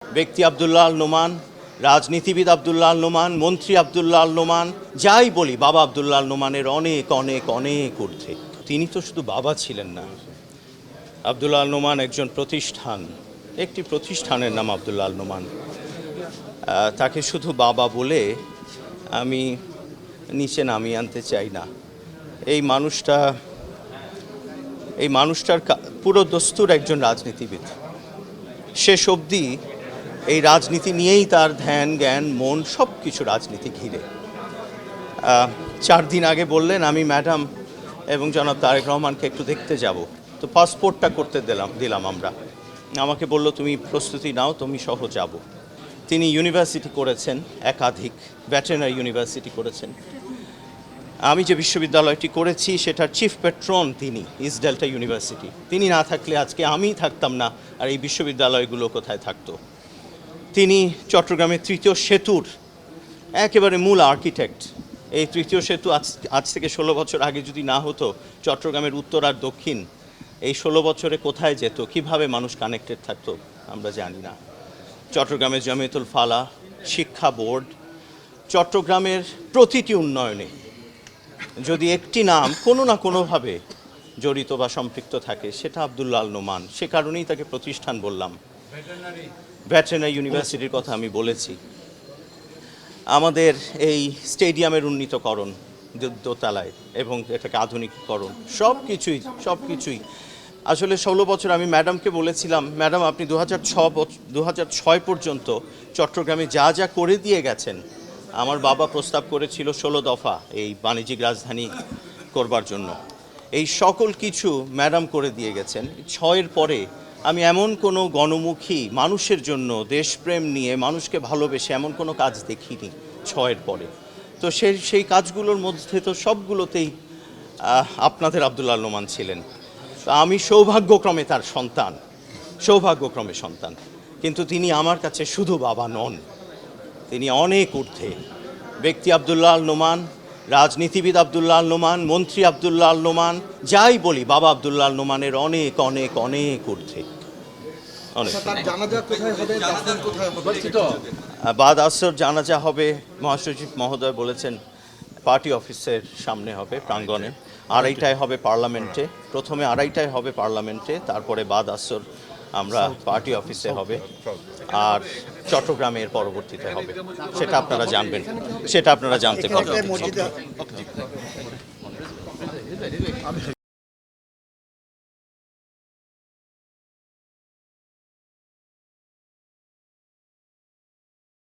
ব্যক্তি আব্দুল্লাহ আল নোমান, রাজনীতিবিদ আব্দুল্লাহ আল নোমান, মন্ত্রী আব্দুল্লাহ আল নোমান, যাই বলি বাবা আব্দুল্লাহ আল নোমানের অনেক অনেক অনেক ঊর্ধ্বে। তিনি তো শুধু বাবা ছিলেন না, আব্দুল্লাহ আল নোমান একজন প্রতিষ্ঠান, একটি প্রতিষ্ঠানের নাম আব্দুল্লাহ আল নোমান। তাকে শুধু বাবা বলে আমি নিচে নামিয়ে আনতে চাই না। এই মানুষটার পুরো দস্তুর একজন রাজনীতিবিদ। শেষ অবধি এই রাজনীতি নিয়েই তার ধ্যান জ্ঞান মন সব কিছু রাজনীতি ঘিরে। 4 দিন আগে বললেন আমি ম্যাডাম এবং জনাব তারেক রহমানকে একটু দেখতে যাব, তো পাসপোর্টটা করতে দিলাম আমরা। আমাকে বলল তুমি প্রস্তুতি নাও, তুমি সহ যাব। তিনি ইউনিভার্সিটি করেছেন, একাধিক ভেটেরিনারি ইউনিভার্সিটি করেছেন। আমি যে বিশ্ববিদ্যালয়টি করেছি সেটার চিফ পেট্রন তিনি, ইস্ট ডেল্টা ইউনিভার্সিটি। তিনি না থাকলে আজকে আমিই থাকতাম না, আর এই বিশ্ববিদ্যালয়গুলো কোথায় থাকতো। তিনি চট্টগ্রামের তৃতীয় সেতুর একেবারে মূল আর্কিটেক্ট। এই তৃতীয় সেতু আজ থেকে 16 বছর আগে যদি না হতো, চট্টগ্রামের উত্তর আর দক্ষিণ এই 16 বছরে কোথায় যেত, কিভাবে মানুষ কানেক্টেড থাকতো আমরা জানি না। চট্টগ্রামের জামিয়াতুল ফালাহ, শিক্ষা বোর্ড, চট্টগ্রামের প্রতিটি উন্নয়নে যদি একটি নাম কোনো না কোনোভাবে জড়িত বা সম্পৃক্ত থাকে সেটা আব্দুল্লাহ আল নোমান। সে কারণেই তাকে প্রতিষ্ঠান বললাম। ভেটেরিনারি ইউনিভার্সিটির কথা আমি বলেছি। আমাদের এই স্টেডিয়ামের উন্নীতকরণ দোতলায় এবং এটাকে আধুনিকীকরণ সব কিছুই আসলে 16 বছর আমি ম্যাডামকে বলেছিলাম, ম্যাডাম আপনি 2006 পর্যন্ত চট্টগ্রামে যা যা করে দিয়ে গেছেন, আমার বাবা প্রস্তাব করেছিল 16 দফা এই বাণিজ্যিক রাজধানী করবার জন্য। এই সকল কিছু ম্যাডাম করে দিয়ে গেছেন। 6-এর পরে আমি এমন কোনো গণমুখী মানুষের জন্য দেশপ্রেম নিয়ে মানুষকে ভালোবেসে এমন কোনো কাজ দেখিনি 6-এর পরে। তো সেই কাজগুলোর মধ্যে তো সবগুলোতেই আপনাদের আব্দুল্লাহ আল নোমান ছিলেন। তো আমি সৌভাগ্যক্রমে তার সন্তান, কিন্তু তিনি আমার কাছে শুধু বাবা নন, তিনি অনেক ঊর্ধ্বে। ব্যক্তি আব্দুল্লাহ আল নোমান, রাজনীতিবিদ আব্দুল্লাহ আল নোমান, মন্ত্রী আব্দুল্লাহ আল নোমান, যাই বলি বাবা আব্দুল্লাহ আল নোমানের অনেক অনেক অনেক ঊর্ধ্বে। বাদ আসর জানাজা হবে, মহাসচিব মহোদয় বলেছেন পার্টি অফিসের সামনে হবে, প্রাঙ্গণে। 2:30টায় হবে পার্লামেন্টে, প্রথমে 2:30টায় হবে পার্লামেন্টে, তারপরে বাদ আসর আমরা পার্টি অফিসে হবে, আর চট্টগ্রামের পরবর্তীতে হবে। সেটা আপনারা জানবেন, সেটা আপনারা জানতে পারবেন।